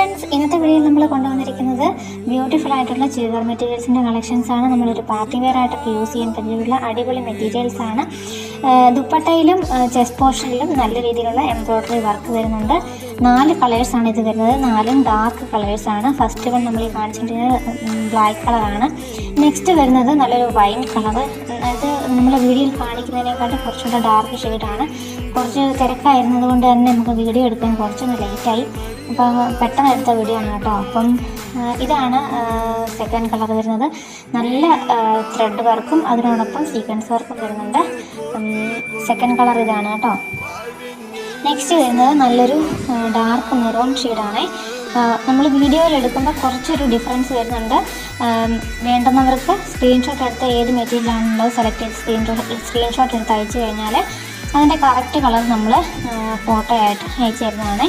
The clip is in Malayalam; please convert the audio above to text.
ഫ്രണ്ട്സ്, ഇന്നത്തെ വീഡിയോയിൽ നമ്മൾ കൊണ്ടുവന്നിരിക്കുന്നത് ബ്യൂട്ടിഫുൾ ആയിട്ടുള്ള ചുരിദാർ മെറ്റീരിയൽസിൻ്റെ കളക്ഷൻസ് ആണ്. നമ്മളൊരു പാർട്ടി വെയർ ആയിട്ടൊക്കെ യൂസ് ചെയ്യാൻ പറ്റിയിട്ടുള്ള അടിപൊളി മെറ്റീരിയൽസ് ആണ്. ദുപ്പട്ടയിലും ചെസ്റ്റ് പോർഷനിലും നല്ല രീതിയിലുള്ള എംബ്രോയ്ഡറി വർക്ക് വരുന്നുണ്ട്. 4 കളേഴ്സാണ് ഇത് വരുന്നത്. 4ഉം ഡാർക്ക് കളേഴ്സാണ്. ഫസ്റ്റ് വൺ നമ്മൾ ഈ കാണിച്ചിട്ടുള്ളത് ബ്ലാക്ക് കളറാണ്. നെക്സ്റ്റ് വരുന്നത് നല്ലൊരു വൈൻ കളറ്. അത് നമ്മൾ വീഡിയോയിൽ കാണിക്കുന്നതിനേക്കാളും കുറച്ചുകൂടെ ഡാർക്ക് ഷെയ്ഡാണ്. കുറച്ച് തിരക്കായിരുന്നത് കൊണ്ട് തന്നെ നമുക്ക് വീഡിയോ എടുക്കാൻ കുറച്ചൊന്ന് ലേറ്റായി. അപ്പം പെട്ടെന്ന് എടുത്ത വീഡിയോ ആണ് കേട്ടോ. അപ്പം ഇതാണ് സെക്കൻഡ് കളർ വരുന്നത്. നല്ല ത്രെഡ് വർക്കും അതിനോടൊപ്പം സീക്വൻസ് വർക്കും വരുന്നുണ്ട്. സെക്കൻഡ് കളർ ഇതാണ് കേട്ടോ. നെക്സ്റ്റ് വരുന്നത് നല്ലൊരു ഡാർക്ക് മെറൂൺ ഷെയ്ഡാണ്. നമ്മൾ വീഡിയോയിൽ എടുക്കുമ്പോൾ കുറച്ചൊരു ഡിഫറൻസ് വരുന്നുണ്ട്. വേണ്ടുന്നവർക്ക് സ്ക്രീൻഷോട്ട് എടുത്ത് ഏത് മെറ്റീരിയലാണുള്ളത് സെലക്ട് ചെയ്ത് സ്ക്രീൻഷോട്ട് എടുത്ത് അയച്ചു കഴിഞ്ഞാൽ അതിൻ്റെ കറക്റ്റ് കളർ നമ്മൾ ഫോട്ടോ ആയിട്ട് അയച്ചു തരുന്നതാണ്.